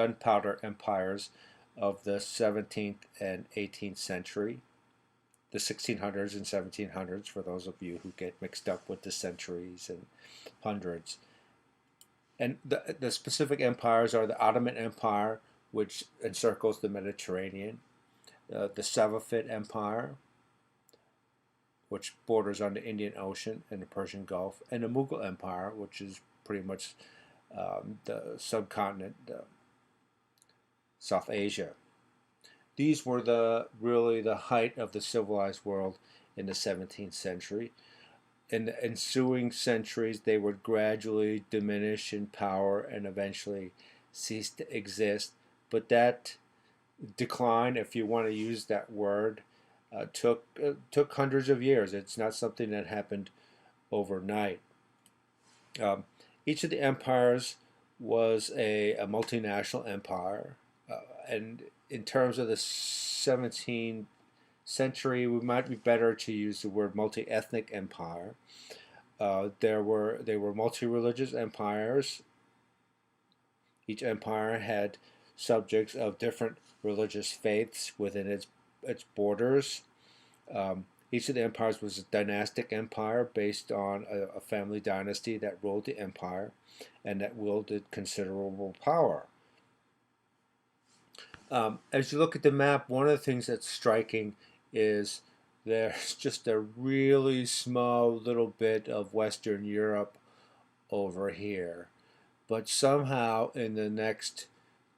gunpowder empires of the 17th and 18th century, the 1600s and 1700s, for those of you who get mixed up with the centuries and hundreds. And the specific empires are the Ottoman Empire, which encircles the Mediterranean, the Safavid Empire, which borders on the Indian Ocean and the Persian Gulf, and the Mughal Empire, which is pretty much the subcontinent, South Asia. These were really the height of the civilized world in the 17th century. In the ensuing centuries, they would gradually diminish in power and eventually cease to exist. But that decline, if you want to use that word, took hundreds of years. It's not something that happened overnight. Each of the empires was a multinational empire, and in terms of the 17th century, we might be better to use the word multi-ethnic empire. They were multi-religious empires. Each empire had subjects of different religious faiths within its borders. Each of the empires was a dynastic empire based on a family dynasty that ruled the empire and that wielded considerable power. As you look at the map, one of the things that's striking is there's just a really small little bit of Western Europe over here. But somehow in the next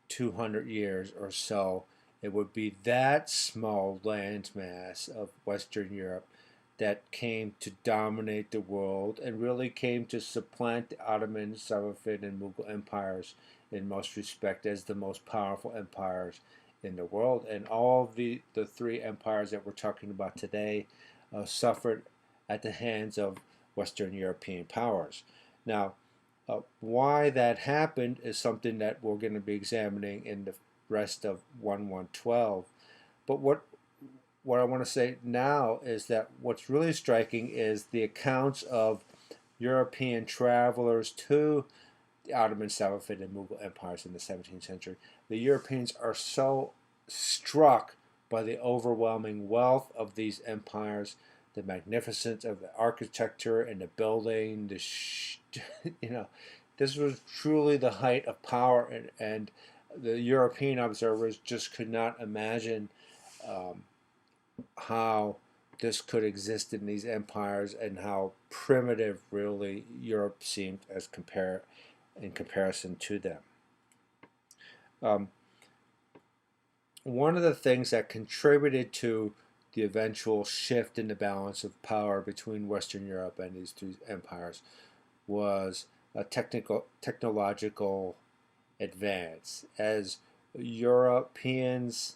200 years or so, it would be that small landmass of Western Europe that came to dominate the world and really came to supplant the Ottoman, Safavid, and Mughal empires in most respect as the most powerful empires in the world. And all of the three empires that we're talking about today suffered at the hands of Western European powers. Now, why that happened is something that we're going to be examining in the rest of 1112. But what I want to say now is that what's really striking is the accounts of European travelers to the Ottoman, Safavid, and Mughal empires in the 17th century. The Europeans are so struck by the overwhelming wealth of these empires, the magnificence of the architecture and the building. This was truly the height of power, and the European observers just could not imagine how this could exist in these empires and how primitive really Europe seemed in comparison to them. One of the things that contributed to the eventual shift in the balance of power between Western Europe and these two empires was a technological advance. As Europeans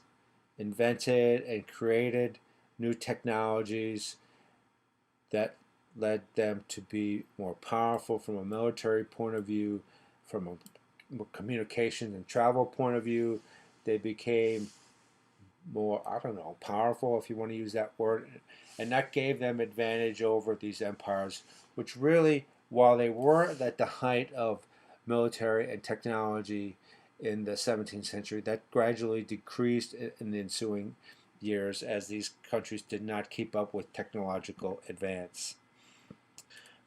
invented and created new technologies that led them to be more powerful from a military point of view, from a communication and travel point of view, they became more, powerful, if you want to use that word, and that gave them advantage over these empires, which really, while they were at the height of military and technology in the 17th century, that gradually decreased in the ensuing years as these countries did not keep up with technological advance.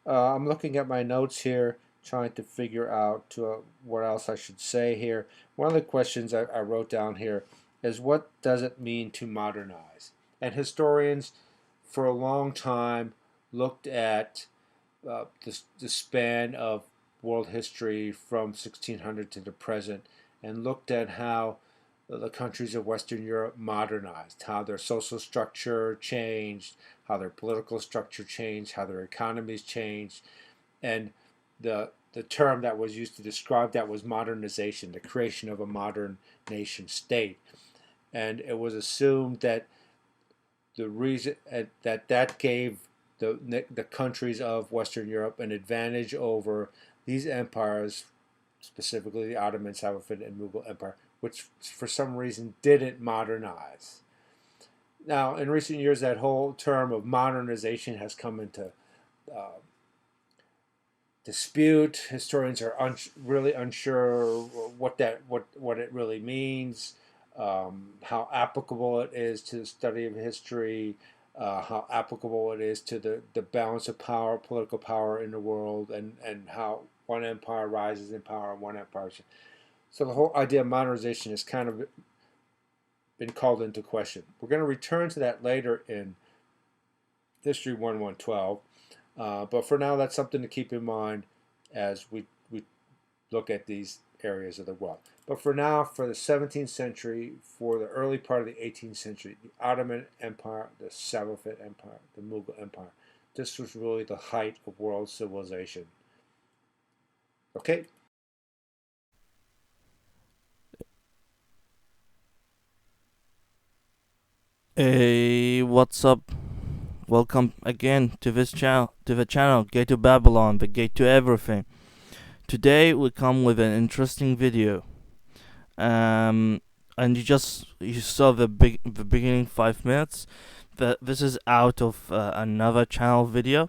I'm looking at my notes here, trying to figure out what else I should say here. One of the questions I wrote down here is, what does it mean to modernize? And historians for a long time looked at the span of world history from 1600 to the present and looked at how the countries of Western Europe modernized, how their social structure changed, how their political structure changed, how their economies changed. And the term that was used to describe that was modernization, the creation of a modern nation state. And it was assumed that the reason that gave the countries of Western Europe an advantage over these empires, specifically the Ottoman, Safavid, and Mughal Empire, which for some reason didn't modernize. Now, in recent years, that whole term of modernization has come into dispute. Historians are really unsure what it really means, how applicable it is to the study of history, how applicable it is to the balance of power, political power in the world, and how one empire rises in power and one empire. So the whole idea of modernization has kind of been called into question. We're going to return to that later in History 1112. But for now, that's something to keep in mind as we look at these areas of the world. But for now, for the 17th century, for the early part of the 18th century, the Ottoman Empire, the Safavid Empire, the Mughal Empire, this was really the height of world civilization. Okay? Hey, what's up? Welcome again to the channel Gate to Babylon, the gate to everything. Today we come with an interesting video. And you saw the beginning 5 minutes. This is out of another channel video,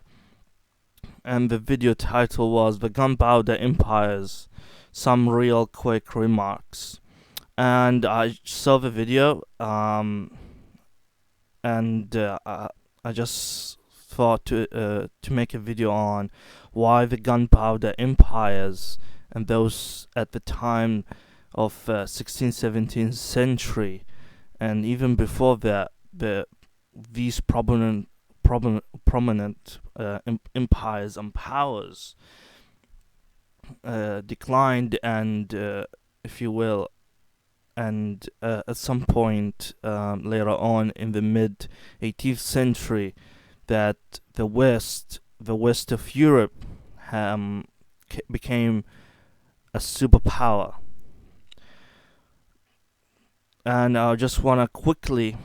and the video title was "The Gunpowder Empires: Some Real Quick Remarks." And I saw the video. And I just thought to make a video on why the gunpowder empires and those at the time of 16th, 17th century, and even before that, these prominent empires and powers declined, and if you will, and at some point later on in the mid 18th century, that the west of Europe became a superpower. And I just want to quickly,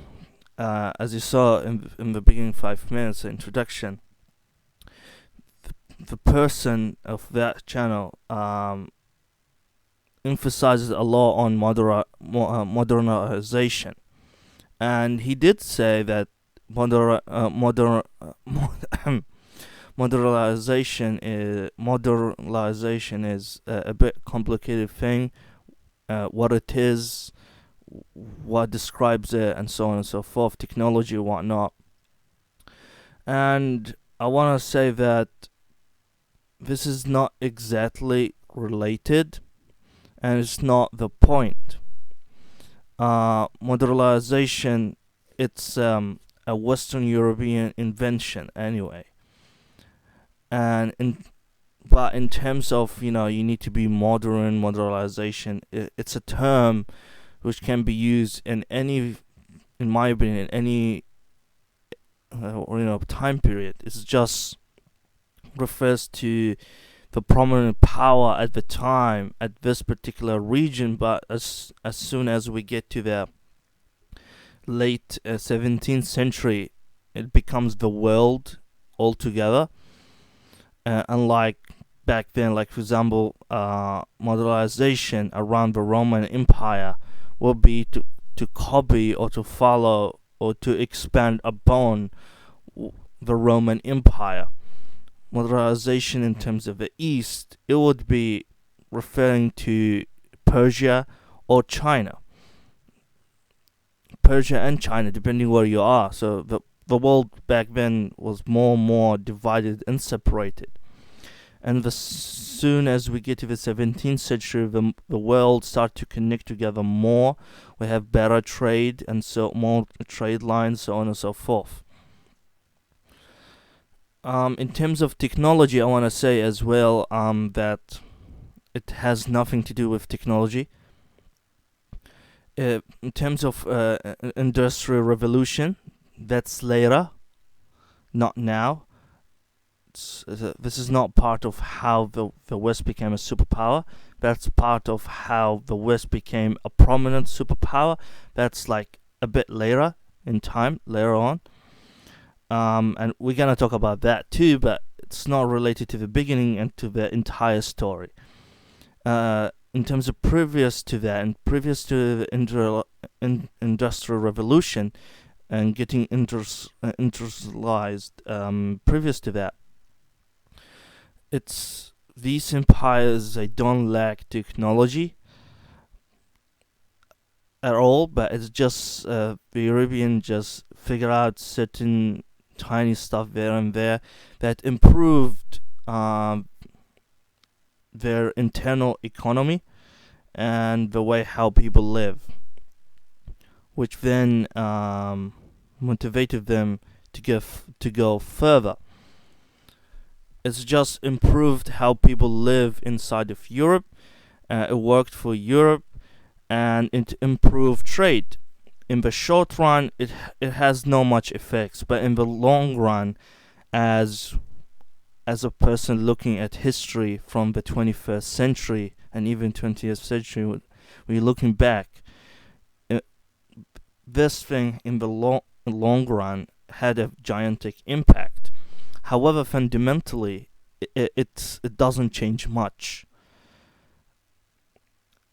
as you saw in the beginning 5 minutes introduction, the person of that channel emphasizes a lot on modernization, and he did say that modernization is a bit complicated thing. What it is, what describes it, and so on and so forth, technology and whatnot. And I want to say that this is not exactly related, and it's not the point. Modernization, it's a Western European invention anyway. But in terms of, you need to be modernization, it's a term which can be used in my opinion, any time period. It just refers to the prominent power at the time at this particular region. But as soon as we get to the late 17th century, it becomes the world altogether. Unlike back then, like for example, modernization around the Roman Empire would be to copy or to follow or to expand upon the Roman Empire. Modernization in terms of the East, it would be referring to Persia or China. Persia and China, depending where you are. So the world back then was more and more divided and separated. And as soon as we get to the 17th century, the world started to connect together more. We have better trade, and so more trade lines, so on and so forth. In terms of technology, I want to say as well that it has nothing to do with technology. In terms of industrial revolution, that's later, not now. This is not part of how the West became a superpower. That's part of how the West became a prominent superpower. That's like a bit later in time, later on. And we're going to talk about that too, but it's not related to the beginning and to the entire story. In terms of previous to that, and previous to the Industrial Revolution and getting industrialized, previous to that, it's these empires, they don't lack technology at all, but it's just the European just figure out certain tiny stuff there and there that improved their internal economy and the way how people live, which then motivated them to go further. It's just improved how people live inside of Europe. It worked for Europe, and it improved trade. In the short run, it has no much effects, but in the long run, as a person looking at history from the 21st century and even 20th century, when you're looking back, uh, this thing in the long run had a gigantic impact. However, fundamentally, it doesn't change much,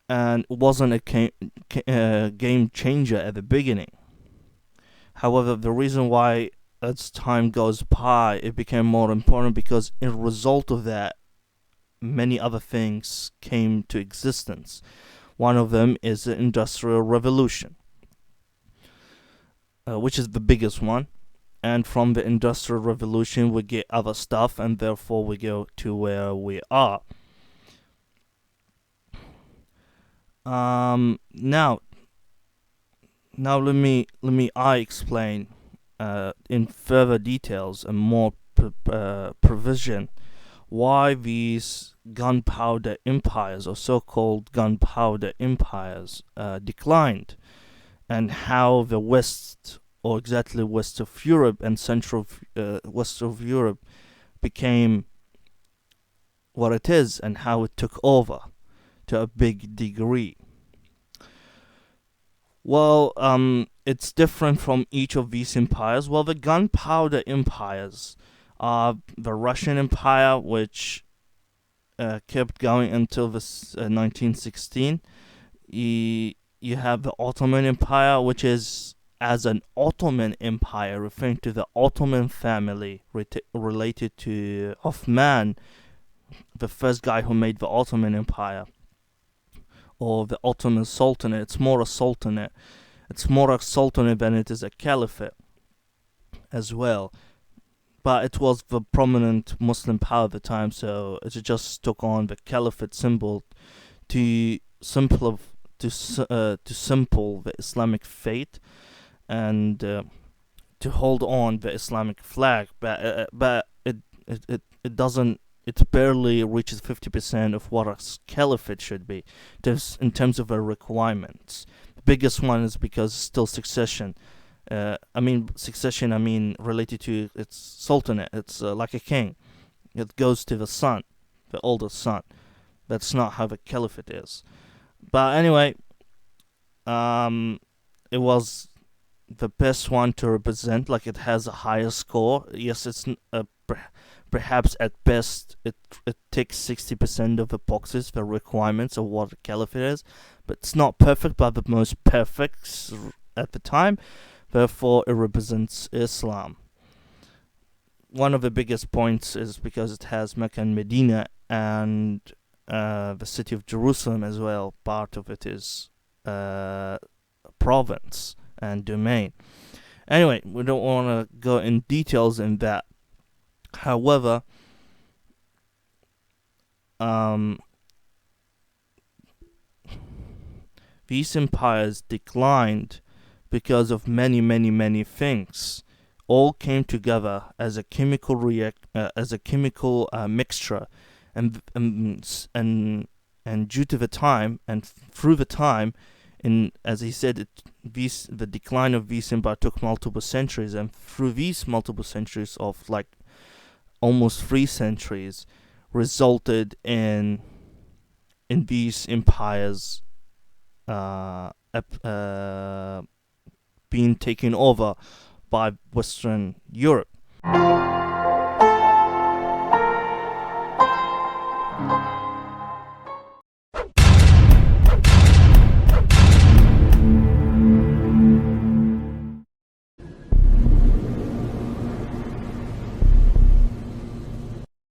and it wasn't a game changer at the beginning. However, the reason why as time goes by it became more important because in result of that, many other things came to existence. One of them is the Industrial Revolution, which is the biggest one. And from the Industrial Revolution, we get other stuff, and therefore we go to where we are. Now I explain in further details and more provision why these gunpowder empires, or so-called gunpowder empires, declined, and how the West, or exactly west of Europe and central west of Europe, became what it is, and how it took over to a big degree. Well, it's different from each of these empires. Well, the gunpowder empires are the Russian Empire, which kept going until this 1916. You have the Ottoman Empire, which is as an Ottoman Empire, referring to the Ottoman family related to Othman, the first guy who made the Ottoman Empire, or the Ottoman Sultanate. It's more a sultanate. It's more a sultanate than it is a caliphate as well. But it was the prominent Muslim power at the time, so it just took on the caliphate symbol to simple the Islamic faith, and to hold on the Islamic flag. But it doesn't. It barely reaches 50% of what a caliphate should be, in terms of the requirements. The biggest one is because it's still succession. Succession, related to its sultanate. It's like a king. It goes to the son, the oldest son. That's not how the caliphate is. But anyway, it was the best one to represent. Like, it has a higher score. Yes, it's perhaps at best it ticks 60% of the boxes, the requirements of what a caliphate is, but it's not perfect, but the most perfect at the time. Therefore, it represents Islam. One of the biggest points is because it has Mecca and Medina, and the city of Jerusalem as well. Part of it is province and domain. Anyway, we don't want to go in details in that. However, these empires declined because of many things. All came together as a chemical mixture, and due to the time and through the time, as he said, the decline of these empires took multiple centuries, and through these multiple centuries of like almost 3 centuries, resulted in these empires being taken over by Western Europe.